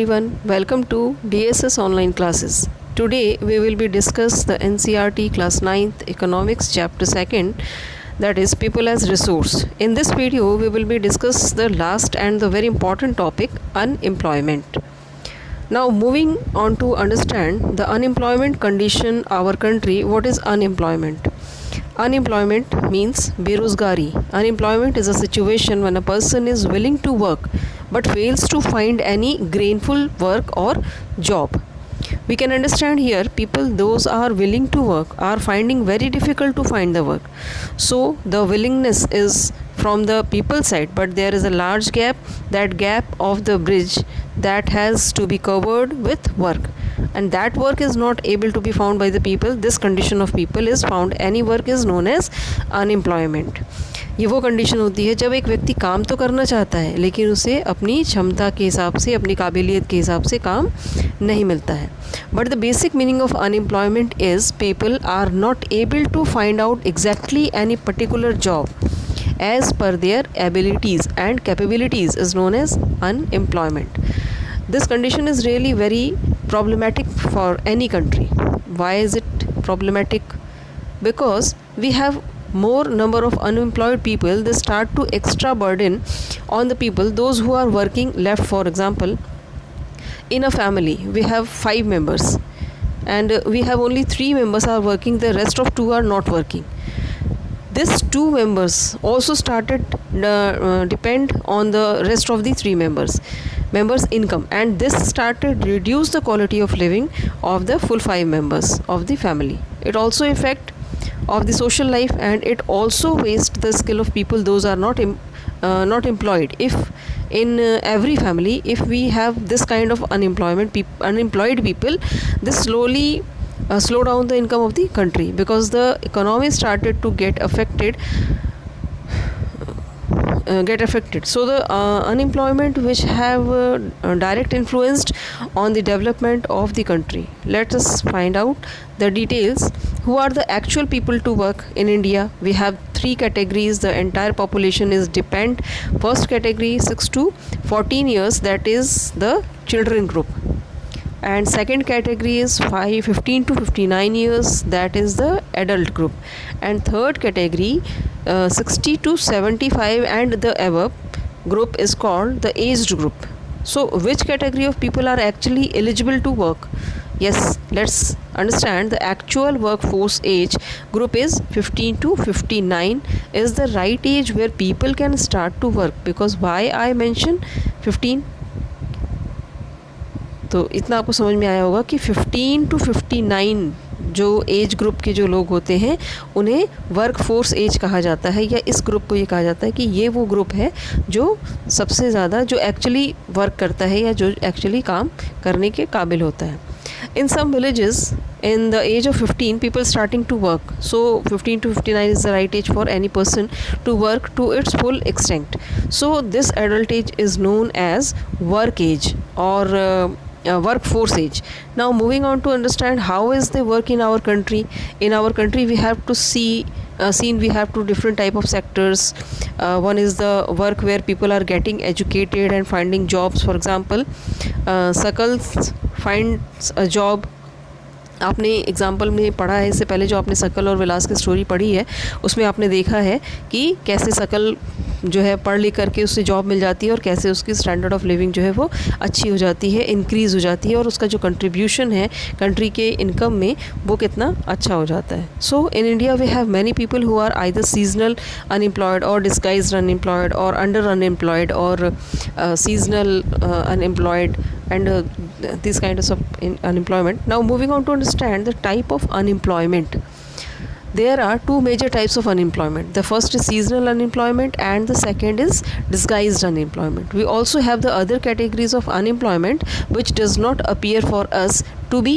everyone, welcome to DSS online classes. Today we will be discuss the NCERT class 9th economics chapter 2nd, that is people as resource. In this video we will be discuss the last and the very important topic, unemployment. Now moving on to understand the unemployment condition our country. What is unemployment? Unemployment means berozgari. Unemployment is a situation when a person is willing to work but fails to find any gainful work or job. We can understand here people those are willing to work are finding very difficult to find the work. So the willingness is from the people side, but there is a large gap. That gap of the bridge that has to be covered with work, and that work is not able to be found by the people. This condition of people is found, any work is known as unemployment. ये वो condition होती है जब एक व्यक्ति काम तो करना चाहता है लेकिन उसे अपनी क्षमता के हिसाब से, अपनी काबिलियत के हिसाब से काम नहीं मिलता है. But the basic meaning of unemployment is people are not able to find out exactly any particular job as per their abilities and capabilities is known as unemployment. This condition is really very problematic for any country. Why is it problematic? Because we have more number of unemployed people. They start to extra burden on the people, those who are working left. For example, in a family we have 5 members and we have only 3 members are working, the rest of 2 are not working. These 2 members also started depend on the rest of the 3 members income, and this started reduce the quality of living of the full 5 members of the family. It also affect of the social life, and it also waste the skill of people those are not employed. If in every family if we have this kind of unemployed people, this slowly slow down the income of the country, because the economy started to get affected. So the unemployment which have direct influenced on the development of the country. Let us find out the details. Who are the actual people to work in India? We have 3 categories. The entire population is depend. First category 6 to 14 years, that is the children group. And second category is 15 to 59 years, that is the adult group. And third category 60 to 75 and the above group is called the aged group. So which category of people are actually eligible to work? Yes, let's understand the actual workforce age group is 15 to 59 is the right age where people can start to work. Because why I mention 15? तो इतना आपको समझ में आया होगा कि 15 to 59 जो age group के जो लोग होते हैं उन्हें वर्क फोर्स एज कहा जाता है, या इस ग्रुप को ये कहा जाता है कि ये वो ग्रुप है जो सबसे ज़्यादा जो एक्चुअली वर्क करता है या जो एक्चुअली काम करने के काबिल होता है. In some villages, in the age of 15, people starting to work. So 15 to 59 is the right age for any person to work to its full extent. So this adult age is known as work age or workforce age. Now moving on to understand how is the work in our country. In our country we have to we have 2 different type of sectors. One is the work where people are getting educated and finding jobs. For example, Sakal finds a job. आपने example में पढ़ा है इससे पहले, जो आपने सकल और विलास की स्टोरी पढ़ी है उसमें आपने देखा है कि कैसे सकल जो है पढ़ लिख करके उससे जॉब मिल जाती है और कैसे उसकी स्टैंडर्ड ऑफ लिविंग जो है वो अच्छी हो जाती है, इंक्रीज़ हो जाती है, और उसका जो कंट्रीब्यूशन है कंट्री के इनकम में वो कितना अच्छा हो जाता है. So in India we have many people who are either seasonal unemployed और डिस्गाइज्ड अनएम्प्लॉयड और अंडर अनएम्प्लॉयड और seasonal unemployed and these kinds of unemployment. Now moving on to understand the type of unemployment. There are 2 major types of unemployment. The first is seasonal unemployment and the second is disguised unemployment. We also have the other categories of unemployment which does not appear for us to be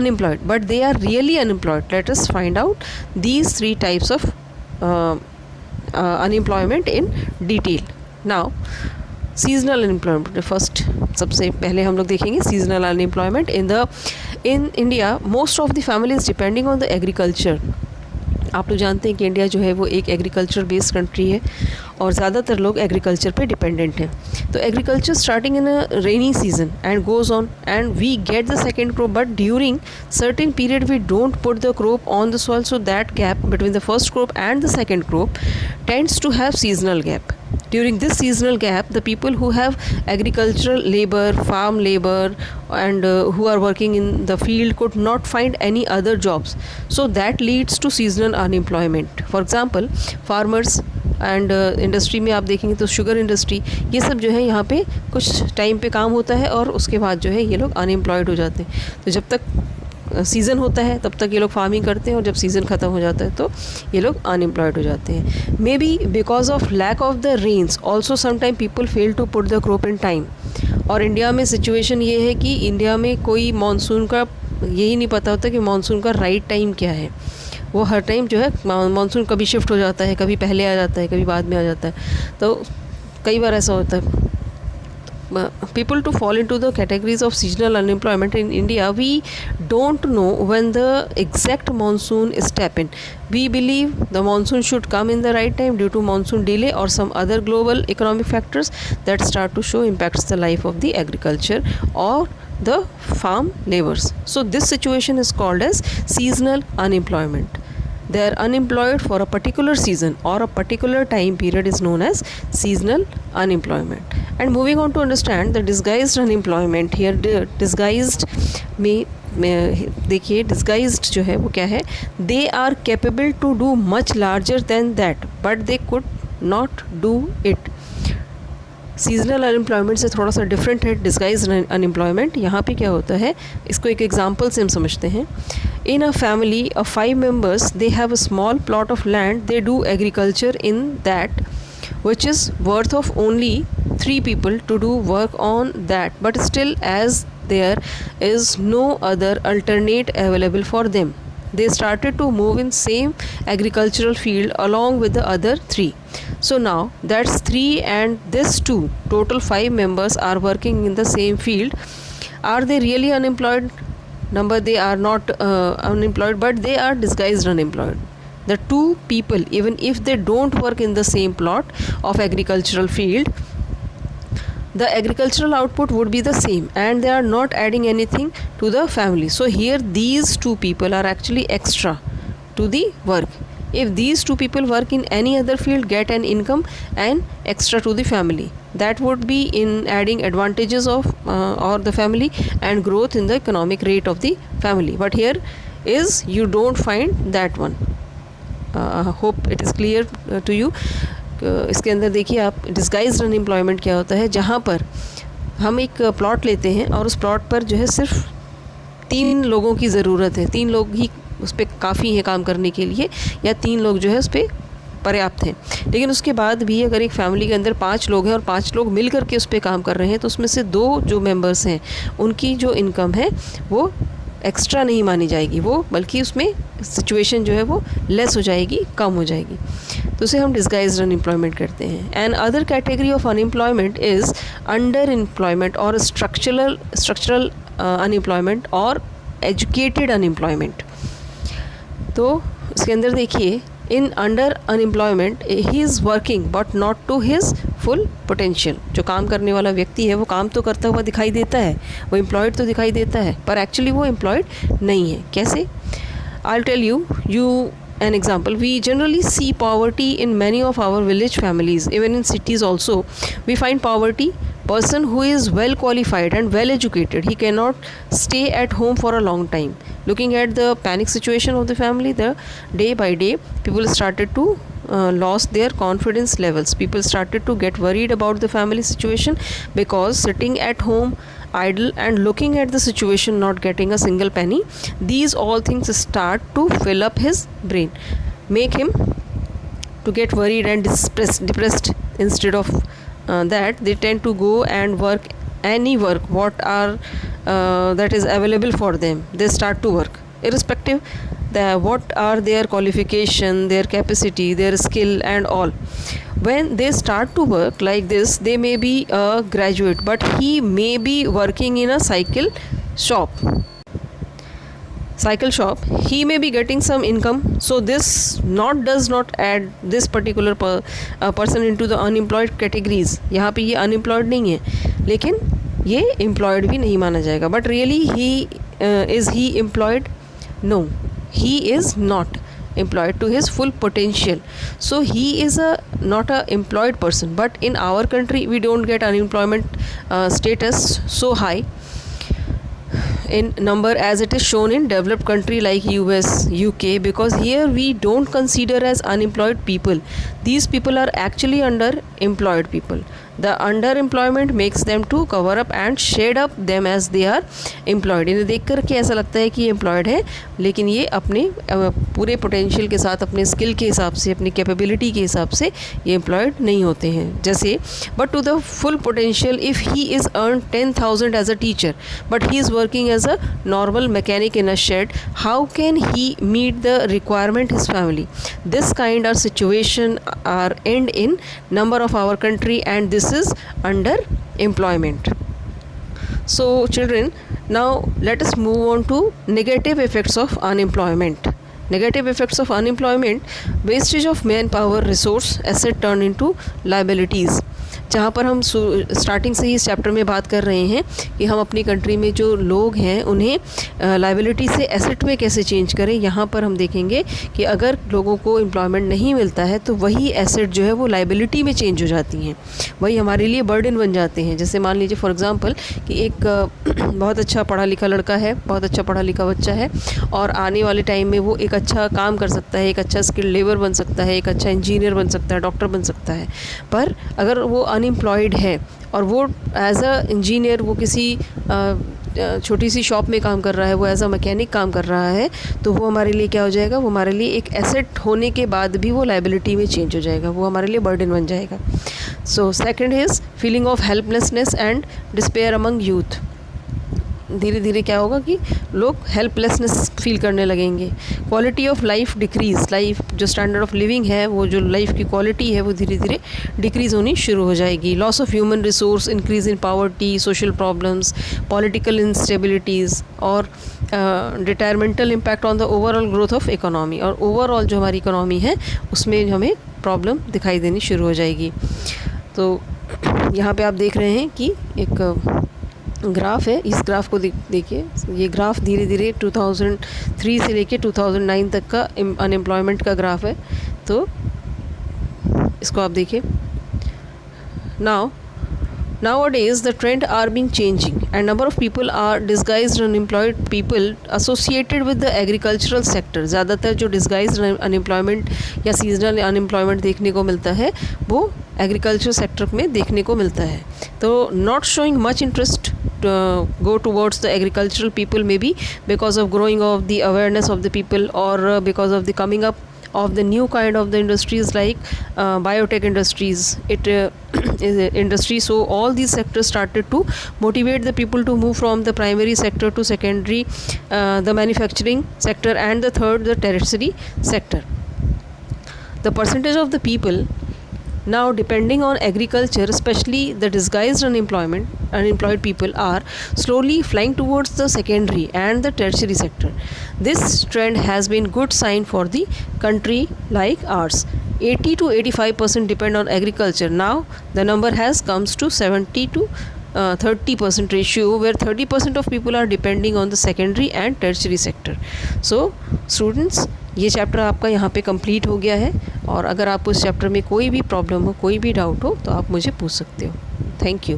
unemployed, but they are really unemployed. Let us find out these 3 types of unemployment in detail. Now seasonal unemployment first, सबसे पहले हम लोग देखेंगे seasonal unemployment. In India most of the families depending on the agriculture. आप लोग जानते हैं कि इंडिया जो है वो एक एग्रीकल्चर बेस्ड कंट्री है और ज़्यादातर लोग एग्रीकल्चर पे डिपेंडेंट हैं. तो agriculture starting in a rainy season and goes on and we get the second crop, but during certain period we don't put the crop on the soil, so that gap between the first crop and the second crop tends to have seasonal gap. During this seasonal gap, the people who have agricultural labor, farm labor, and who are working in the field could not find any other jobs. So that leads to seasonal unemployment. For example, farmers and industry में आप देखेंगे तो sugar industry, ये सब जो है यहाँ पे कुछ टाइम पे काम होता है और उसके बाद जो है ये लोग अनएम्प्लॉयड हो जाते हैं. तो जब तक सीज़न होता है तब तक ये लोग फार्मिंग करते हैं और जब सीज़न ख़त्म हो जाता है तो ये लोग अनएम्प्लॉयड हो जाते हैं. Maybe because of lack of the rains also sometime people fail to put the crop in time. और इंडिया में सिचुएशन ये है कि इंडिया में कोई मानसून का यही नहीं पता होता कि मानसून का राइट टाइम क्या है. वो हर टाइम जो है मानसून कभी शिफ्ट हो जाता है, कभी पहले आ जाता है, कभी बाद में आ जाता है. तो कई बार ऐसा होता है. People to fall into the categories of seasonal unemployment in India, we don't know when the exact monsoon step in. We believe the monsoon should come in the right time due to monsoon delay or some other global economic factors that start to show impacts the life of the agriculture or the farm laborers. So this situation is called as seasonal unemployment. They are unemployed for a particular season or a particular time period is known as seasonal unemployment. And moving on to understand the disguised unemployment, here disguised में देखिए disguised जो है वो क्या है, they are capable to do much larger than that but they could not do it. Seasonal unemployment से थोड़ा सा डिफरेंट है डिस्गाइज अनएम्प्लॉयमेंट. यहाँ पे क्या होता है, इसको एक एग्जांपल से हम समझते हैं. In a family of 5 members they have a small plot of land, they do agriculture in that which is worth of only 3 people to do work on that, but still as there is no other alternate available for them, they started to move in same agricultural field along with the other 3. So now that's 3 and this 2, total 5 members are working in the same field. Are they really unemployed? Number, they are not unemployed, but they are disguised unemployed. The 2 people, even if they don't work in the same plot of agricultural field, the agricultural output would be the same and they are not adding anything to the family. So here these 2 people are actually extra to the work. If these 2 people work in any other field, get an income and extra to the family, that would be in adding advantages of or the family and growth in the economic rate of the family. But here is you don't find that one. Hope it is clear to you. इसके अंदर देखिए आप disguised unemployment क्या होता है, जहाँ पर हम एक प्लॉट लेते हैं और उस प्लॉट पर जो है सिर्फ 3 लोगों की ज़रूरत है, 3 लोग ही उस पर काफ़ी हैं काम करने के लिए, या 3 लोग जो है उस पर पर्याप्त हैं. लेकिन उसके बाद भी अगर एक फैमिली के अंदर 5 लोग हैं और 5 लोग मिल करके उस पर काम कर रहे हैं, तो उसमें से 2 जो मेंबर्स हैं उनकी जो इनकम है वो एक्स्ट्रा नहीं मानी जाएगी, वो बल्कि उसमें सिचुएशन जो है वो लेस हो जाएगी, कम हो जाएगी. तो उसे हम डिस्गाइज्ड अनएम्प्लॉयमेंट करते हैं. And other category of unemployment is under employment structural unemployment और एजुकेटेड अनएम्प्लॉयमेंट. तो इसके अंदर देखिए, in under unemployment he is working but not to his full potential. जो काम करने वाला व्यक्ति है वो काम तो करता हुआ दिखाई देता है, वो एम्प्लॉयड तो दिखाई देता है, पर एक्चुअली वो एम्प्लॉयड नहीं है. कैसे? I'll tell you an example. We generally see poverty in many of our village families. Even in cities also we find poverty. Person who is well qualified and well educated, he cannot stay at home for a long time. Looking at the panic situation of the family, the day by day people started to lost their confidence levels. People started to get worried about the family situation because sitting at home idle and looking at the situation, not getting a single penny, these all things start to fill up his brain, make him to get worried and depressed. Instead of that, they tend to go and work any work what are that is available for them. They start to work irrespective what are their qualification, their capacity, their skill and all. When they start to work like this, they may be a graduate, but he may be working in a cycle shop. cycle shop, he may be getting some income, so this does not add this particular person into the unemployed categories. यहाँ पे ये unemployed नहीं है, लेकिन ये employed भी नहीं माना जाएगा. But really is he employed? No, he is not employed to his full potential. So he is not a employed person. But in our country we don't get unemployment status so high in number as it is shown in developed country like US, UK, because here we don't consider as unemployed people. These people are actually underemployed people. The underemployment makes them to cover up and shade up them as they are employed. इन्हें देख कर के ऐसा लगता है कि ये employed है, लेकिन ये अपने पूरे पोटेंशियल के साथ, अपने स्किल के हिसाब से, अपनी कैपेबिलिटी के हिसाब से ये एम्प्लॉयड नहीं होते हैं. जैसे but to the full potential, if he is earn 10,000 as a teacher but he is working as a normal mechanic in a shed, how can he meet the requirement his family? This kind are situation are and in number of our country, and this is underemployment. So children, now let us move on to negative effects of unemployment. Negative effects of unemployment: wastage of manpower, resource, asset turned into liabilities. जहाँ पर हम starting से ही इस chapter में बात कर रहे हैं कि हम अपनी कंट्री में जो लोग हैं उन्हें लाइबिलिटी से एसेट में कैसे चेंज करें. यहाँ पर हम देखेंगे कि अगर लोगों को एम्प्लॉयमेंट नहीं मिलता है तो वही एसेट जो है वो लाइबिलिटी में चेंज हो जाती हैं, वही हमारे लिए बर्डन बन जाते हैं. जैसे मान लीजिए फॉर एग्ज़ाम्पल कि एक बहुत अच्छा पढ़ा लिखा लड़का है, बहुत अच्छा पढ़ा लिखा बच्चा है, और आने वाले टाइम में वो एक अच्छा काम कर सकता है, एक अच्छा स्किल्ड लेबर बन सकता है, एक अच्छा इंजीनियर बन सकता है, डॉक्टर बन सकता है. पर अगर वो अनएम्प्लॉयड है और वो एज अ इंजीनियर वो किसी छोटी सी शॉप में काम कर रहा है, वो एज अ मैकेनिक काम कर रहा है, तो वो हमारे लिए क्या हो जाएगा? वो हमारे लिए एक एसेट होने के बाद भी वो लाइबिलिटी में चेंज हो जाएगा, वो हमारे लिए बर्डन बन जाएगा. So second is feeling of helplessness and despair among youth. धीरे धीरे क्या होगा कि लोग हेल्पलेसनेस फील करने लगेंगे. Quality of life decrease, life जो स्टैंडर्ड ऑफ लिविंग है, वो जो लाइफ की क्वालिटी है वो धीरे धीरे डिक्रीज़ होनी शुरू हो जाएगी. Loss of human resource, increase in poverty, social problems, political instabilities और detrimental impact on the overall growth of economy. और ओवरऑल जो हमारी इकोनॉमी है उसमें हमें प्रॉब्लम दिखाई देनी शुरू हो जाएगी. तो यहाँ पे आप देख रहे हैं कि एक ग्राफ है. इस ग्राफ को देखिए, ये ग्राफ धीरे धीरे 2003 से लेके 2009 तक का अनएम्प्लॉयमेंट का ग्राफ है. तो इसको आप देखिए. Nowadays the trend are being changing and number of people are disguised unemployed people associated with the agricultural sector. ज़्यादातर जो disguised unemployment या seasonal unemployment देखने को मिलता है वो एग्रीकल्चर सेक्टर में देखने को मिलता है. तो not showing much interest go towards the agricultural people, maybe because of growing of the awareness of the people or because of the coming up of the new kind of the industries like biotech industries, is industry. So all these sectors started to motivate the people to move from the primary sector to secondary, the manufacturing sector, and the third, the tertiary sector. The percentage of the people now depending on agriculture, especially the disguised unemployed people, are slowly flying towards the secondary and the tertiary sector. This trend has been good sign for the country like ours. 80 to 85% depend on agriculture. Now the number has comes to 70 to 30% ratio, where 30% of people are depending on the secondary and tertiary sector. So students, ये chapter आपका यहाँ पे complete हो गया है, और अगर आपको इस चैप्टर में कोई भी प्रॉब्लम हो, कोई भी डाउट हो, तो आप मुझे पूछ सकते हो. Thank you.